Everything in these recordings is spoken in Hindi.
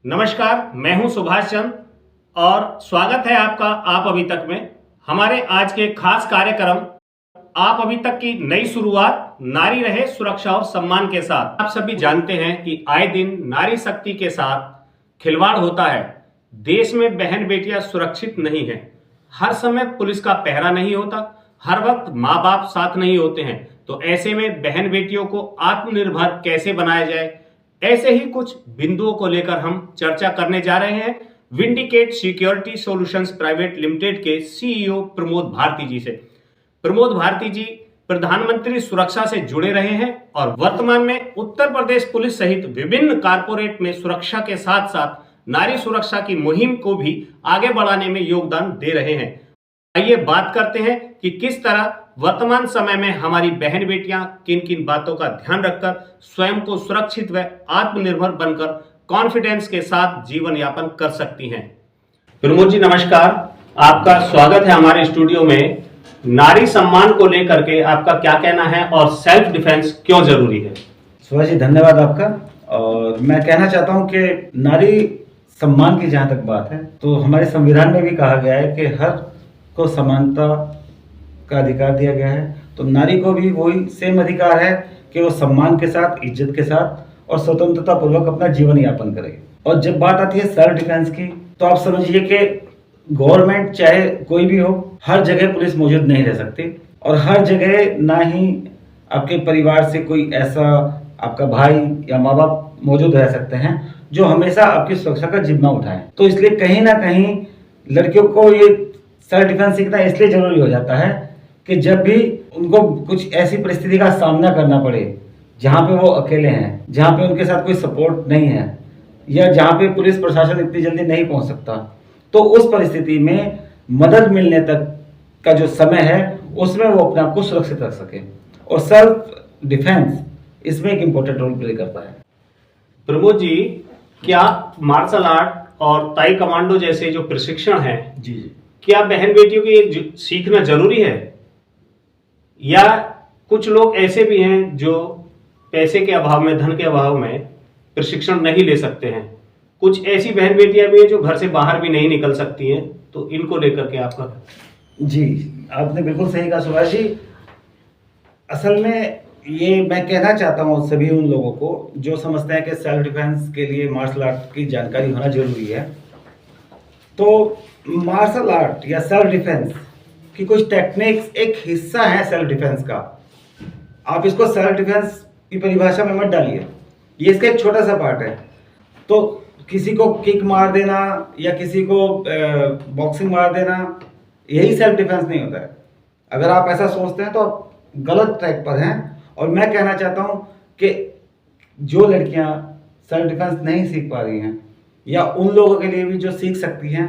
नमस्कार, मैं हूं सुभाष चंद्र और स्वागत है आपका आप अभी तक में। हमारे आज के खास कार्यक्रम आप अभी तक की नई शुरुआत नारी रहे सुरक्षा और सम्मान के साथ। आप सभी जानते हैं कि आए दिन नारी शक्ति के साथ खिलवाड़ होता है। देश में बहन बेटियां सुरक्षित नहीं है। हर समय पुलिस का पहरा नहीं होता, हर वक्त माँ बाप साथ नहीं होते हैं। तो ऐसे में बहन बेटियों को आत्मनिर्भर कैसे बनाया जाए, ऐसे ही कुछ बिंदुओं को लेकर हम चर्चा करने जा रहे हैं vindicate security solutions private limited के सीईओ प्रमोद भारती जी से। प्रमोद भारती जी प्रधानमंत्री सुरक्षा से जुड़े रहे हैं और वर्तमान में उत्तर प्रदेश पुलिस सहित विभिन्न कारपोरेट में सुरक्षा के साथ साथ नारी सुरक्षा की मुहिम को भी आगे बढ़ाने में योगदान दे रहे हैं। आइए बात करते हैं कि किस तरह वर्तमान समय में हमारी बहन बेटियां किन किन बातों का ध्यान रखकर स्वयं को सुरक्षित व आत्मनिर्भर बनकर कॉन्फिडेंस के साथ जीवन यापन कर सकती हैं। प्रमोद जी नमस्कार, आपका स्वागत है हमारे स्टूडियो में। नारी सम्मान को लेकर के आपका क्या कहना है और सेल्फ डिफेंस क्यों जरूरी है? सुभाष जी धन्यवाद आपका। और मैं कहना चाहता हूं कि नारी सम्मान की जहां तक बात है तो हमारे संविधान में भी कहा गया है कि हर को समानता का अधिकार दिया गया है। तो नारी को भी वही सेम अधिकार है कि वो सम्मान के साथ, इज्जत के साथ और स्वतंत्रता पूर्वक अपना जीवन यापन करे। और जब बात आती है सेल्फ डिफेंस की तो आप समझिए कि गवर्नमेंट चाहे कोई भी हो, हर जगह पुलिस मौजूद नहीं रह सकती और हर जगह ना ही आपके परिवार से कोई ऐसा आपका भाई या माँ बाप मौजूद रह सकते हैं जो हमेशा आपकी सुरक्षा का जिम्मा उठाएं। तो इसलिए कहीं ना कहीं लड़कियों को ये सेल्फ डिफेंस सीखना इसलिए जरूरी हो जाता है कि जब भी उनको कुछ ऐसी परिस्थिति का सामना करना पड़े जहाँ पे वो अकेले हैं, जहाँ पे उनके साथ कोई सपोर्ट नहीं है या जहाँ पे पुलिस प्रशासन इतनी जल्दी नहीं पहुँच सकता, तो उस परिस्थिति में मदद मिलने तक का जो समय है उसमें वो अपने आप को सुरक्षित रख सके। और सेल्फ डिफेंस इसमें एक इम्पोर्टेंट रोल प्ले करता है। प्रमोद जी, क्या मार्शल आर्ट और ताई कमांडो जैसे जो प्रशिक्षण है जी क्या बहन बेटियों को ये सीखना जरूरी है, या कुछ लोग ऐसे भी हैं जो पैसे के अभाव में, धन के अभाव में प्रशिक्षण नहीं ले सकते हैं? कुछ ऐसी बहन बेटियां भी हैं जो घर से बाहर भी नहीं निकल सकती हैं, तो इनको लेकर के आपका? जी आपने बिल्कुल सही कहा सुभाष जी। असल में ये मैं कहना चाहता हूँ सभी उन लोगों को जो समझते हैं कि सेल्फ डिफेंस के लिए मार्शल आर्ट की जानकारी होना जरूरी है। तो मार्शल आर्ट या सेल्फ डिफेंस की कुछ टेक्निक्स एक हिस्सा है सेल्फ डिफेंस का। आप इसको सेल्फ डिफेंस की परिभाषा में मत डालिए, ये इसका एक छोटा सा पार्ट है। तो किसी को किक मार देना या किसी को बॉक्सिंग मार देना यही सेल्फ डिफेंस नहीं होता है। अगर आप ऐसा सोचते हैं तो आप गलत ट्रैक पर हैं। और मैं कहना चाहता हूं कि जो लड़कियां सेल्फ डिफेंस नहीं सीख पा रही हैं या उन लोगों के लिए भी जो सीख सकती हैं,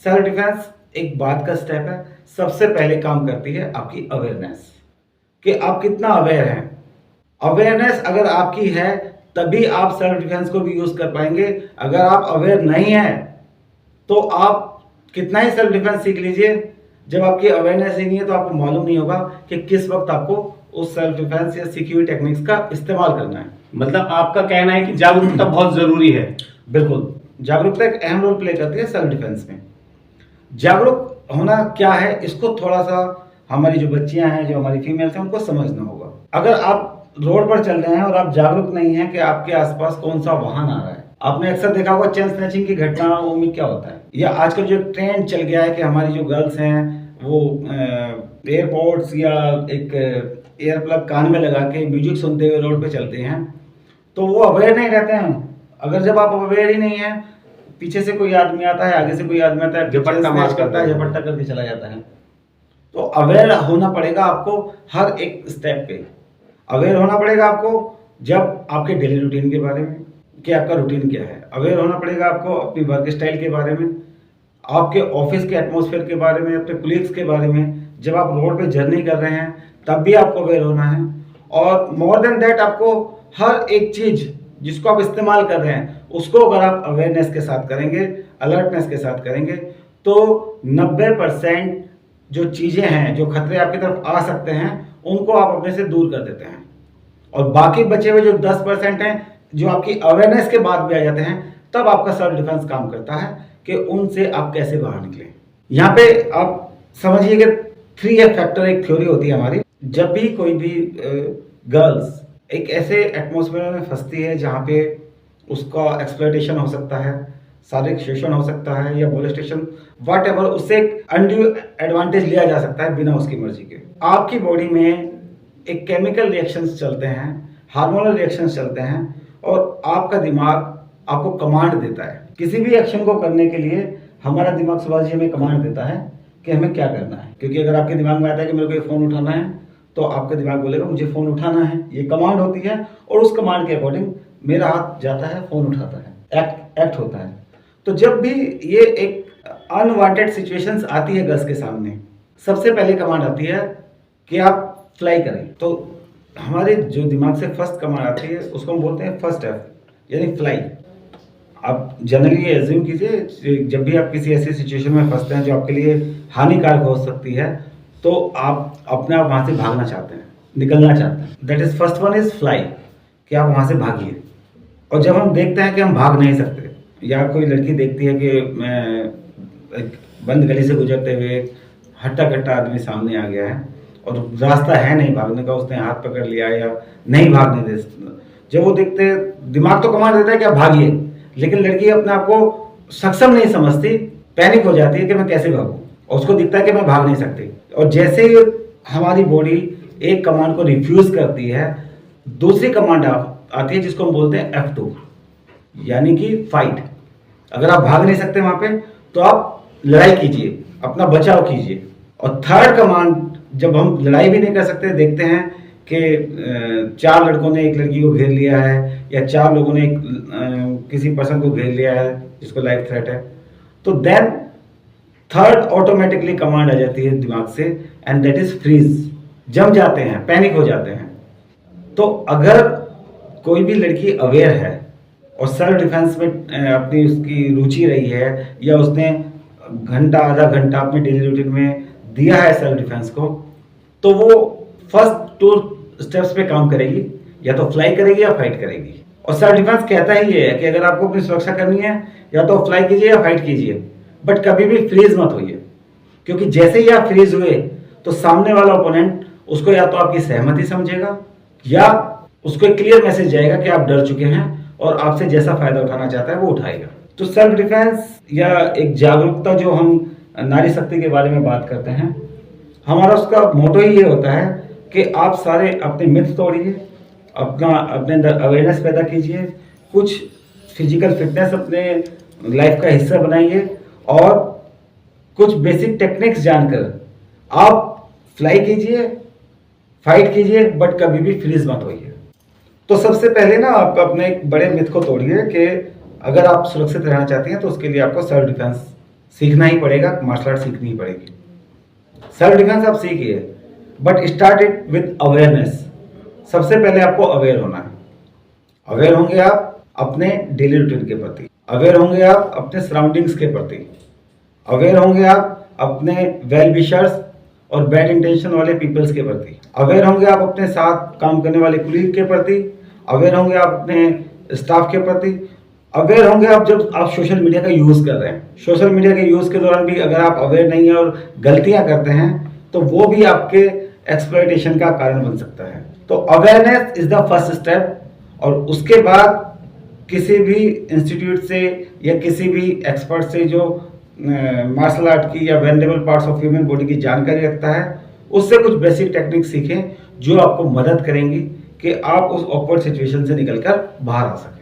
सेल्फ डिफेंस एक बात का स्टेप है। सबसे पहले काम करती है आपकी अवेयरनेस, कि आप कितना अवेयर हैं। अवेयरनेस अगर आपकी है तभी आप सेल्फ डिफेंस को भी यूज कर पाएंगे। अगर आप अवेयर नहीं हैं तो आप कितना ही सेल्फ डिफेंस सीख लीजिए, जब आपकी अवेयरनेस ही नहीं है तो आपको मालूम नहीं होगा कि किस वक्त आपको उस सेल्फ डिफेंस या सीखी हुई टेक्निक्स का इस्तेमाल करना है। मतलब आपका कहना है कि जागरूकता बहुत जरूरी है? बिल्कुल, जागरूकता एक अहम रोल प्ले करती है सेल्फ डिफेंस में। जागरूक होना क्या है, इसको थोड़ा सा हमारी जो बच्चियां हैं, जो हमारी फीमेल्स हैं, उनको समझना होगा। अगर आप रोड पर चल रहे हैं और आप जागरूक नहीं हैं कि आपके आसपास कौन सा वाहन आ रहा है, आपने अक्सर देखा होगा चेन स्नैचिंग की घटनाओं में क्या होता है, या आजकल जो ट्रेंड चल गया है कि हमारी जो गर्ल्स हैं वो एयरपोर्ट्स या एक एयर प्लग कान में लगा के म्यूजिक सुनते हुए रोड पे चलते हैं, तो वो अवेयर नहीं रहते हैं। अगर जब आप अवेयर ही नहीं है, पीछे से कोई आदमी आता है, आगे से कोई आदमी आता है, झपट्टा मार करता है, झपट्टा करके चला जाता है। तो अवेयर होना पड़ेगा आपको हर एक स्टेप पे। अवेयर होना पड़ेगा आपको जब आपके डेली रूटीन के बारे में कि आपका रूटीन क्या है। अवेयर होना पड़ेगा आपको अपनी वर्क स्टाइल के बारे में, आपके ऑफिस के एटमॉस्फेयर के बारे में, अपने कुलीग्स के बारे में। जब आप रोड पे जर्नी कर रहे हैं तब भी आपको अवेयर होना है। और मोर देन दैट आपको हर एक चीज जिसको आप इस्तेमाल कर रहे हैं उसको अगर आप अवेयरनेस के साथ करेंगे, अलर्टनेस के साथ करेंगे, तो 90% जो चीज़ें हैं, जो खतरे आपकी तरफ आ सकते हैं, उनको आप अपने से दूर कर देते हैं। और बाकी बचे हुए जो 10% हैं जो आपकी अवेयरनेस के बाद भी आ जाते हैं, तब आपका सेल्फ डिफेंस काम करता है कि उनसे आप कैसे बाहर निकलें। यहाँ पे आप समझिए कि 3F फैक्टर एक थ्योरी होती है हमारी। जब भी कोई भी गर्ल्स एक ऐसे एटमॉस्फेयर में फंसती है जहाँ पे उसका एक्सप्लॉयटेशन हो सकता है, शारीरिक शोषण हो सकता है या मोलेस्टेशन, वट एवर, उससे एक अनड्यू एडवांटेज लिया जा सकता है बिना उसकी मर्जी के। आपकी बॉडी में एक केमिकल रिएक्शंस चलते हैं, हार्मोनल रिएक्शंस चलते हैं और आपका दिमाग आपको कमांड देता है। किसी भी एक्शन को करने के लिए हमारा दिमाग सुभाष जी हमें कमांड देता है कि हमें क्या करना है। क्योंकि अगर आपके दिमाग में आता है कि मेरे को ये फ़ोन उठाना है, तो आपका दिमाग बोलेगा मुझे फ़ोन उठाना है, ये कमांड होती है और उस कमांड के अकॉर्डिंग मेरा हाथ जाता है, फ़ोन उठाता है, एक्ट होता है। तो जब भी ये एक अनवांटेड सिचुएशंस आती है गर्ल्स के सामने, सबसे पहले कमांड आती है कि आप फ्लाई करें। तो हमारे जो दिमाग से फर्स्ट कमांड आती है उसको हम बोलते हैं फर्स्ट एफ, यानी फ्लाई। आप जनरली एज्यूम कीजिए, जब भी आप किसी ऐसी सिचुएशन में फंसते हैं जो आपके लिए हानिकारक हो सकती है, तो आप अपने आप वहाँ से भागना चाहते हैं, निकलना चाहते हैं। That is first one is fly, कि आप वहाँ से भागिए। और जब हम देखते हैं कि हम भाग नहीं सकते, या कोई लड़की देखती है कि मैं एक बंद गली से गुजरते हुए हट्टा कट्टा आदमी सामने आ गया है और रास्ता है नहीं भागने का, उसने हाथ पकड़ लिया या नहीं भागने दे, जब वो देखते हैं, दिमाग तो कमांड देता है कि आप भागिए, लेकिन लड़की अपने आप को सक्षम नहीं समझती, पैनिक हो जाती है कि मैं कैसे भागूं, और उसको दिखता है कि मैं भाग नहीं सकती। और जैसे ही हमारी बॉडी एक कमांड को रिफ्यूज करती है, दूसरी कमांड आती है जिसको हम बोलते हैं F2, यानी कि फाइट। अगर आप भाग नहीं सकते वहां पे, तो आप लड़ाई कीजिए, अपना बचाव कीजिए। और थर्ड कमांड, जब हम लड़ाई भी नहीं कर सकते, देखते हैं कि 4 लड़कों ने एक लड़की को घेर लिया है या 4 लोगों ने किसी पर्सन को घेर लिया है जिसको लाइफ थ्रेट है, तो देन थर्ड ऑटोमेटिकली कमांड आ जाती है दिमाग से, एंड दैट इज फ्रीज। जम जाते हैं, पैनिक हो जाते हैं। तो अगर कोई भी लड़की अवेयर है और सेल्फ डिफेंस में अपनी उसकी रुचि रही है, या उसने घंटा आधा घंटा अपने डेली रूटीन में दिया है सेल्फ डिफेंस को, तो वो फर्स्ट 2 स्टेप्स पे काम करेगी, या तो फ्लाई करेगी या फाइट करेगी। और सेल्फ डिफेंस कहता ही ये है कि अगर आपको अपनी सुरक्षा करनी है, या तो फ्लाई कीजिए या फाइट कीजिए, बट कभी भी फ्रीज मत होइए। क्योंकि जैसे ही आप फ्रीज हुए, तो सामने वाला ओपोनेंट उसको या तो आपकी सहमति समझेगा, या उसको एक क्लियर मैसेज जाएगा कि आप डर चुके हैं और आपसे जैसा फायदा उठाना चाहता है वो उठाएगा। तो सेल्फ डिफेंस या एक जागरूकता, जो हम नारी शक्ति के बारे में बात करते हैं, हमारा उसका मोटो ही ये होता है कि आप सारे अपने मिथ तोड़िए, अपने अंदर अवेयरनेस पैदा कीजिए, कुछ फिजिकल फिटनेस अपने लाइफ का हिस्सा बनाइए, और कुछ बेसिक टेक्निक्स जानकर आप फ्लाई कीजिए, फाइट कीजिए, बट कभी भी फ्रीज मत होइए। तो सबसे पहले ना आप अपने एक बड़े मिथ को तोड़िए कि अगर आप सुरक्षित रहना चाहती हैं, तो उसके लिए आपको सेल्फ डिफेंस सीखना ही पड़ेगा, मार्शल आर्ट सीखनी ही पड़ेगी। सेल्फ डिफेंस आप सीखिए, but start it with awareness. सबसे पहले आपको अवेयर होना है। अवेयर होंगे आप अपने डेली रूटीन के प्रति, अवेयर होंगे आप अपने सराउंडिंग्स के प्रति, अवेयर होंगे आप अपने वेल विशर्स और बैड इंटेंशन वाले पीपल्स के प्रति, अवेयर होंगे आप अपने साथ काम करने वाले कुलीग के प्रति, अवेयर होंगे आप अपने स्टाफ के प्रति, अवेयर होंगे आप जब आप सोशल मीडिया का यूज़ कर रहे हैं। सोशल मीडिया के यूज़ के दौरान भी अगर आप अवेयर नहीं है और गलतियां करते हैं, तो वो भी आपके एक्सप्लॉयटेशन का कारण बन सकता है। तो awareness is the first step, और उसके बाद किसी भी इंस्टीट्यूट से या किसी भी एक्सपर्ट से जो मार्शल आर्ट की या वेल्नेरेबल पार्ट्स ऑफ ह्यूमन बॉडी की जानकारी रखता है, उससे कुछ बेसिक टेक्निक सीखें जो आपको मदद करेंगी कि आप उस ऑकवर्ड सिचुएशन से निकलकर बाहर आ सकें।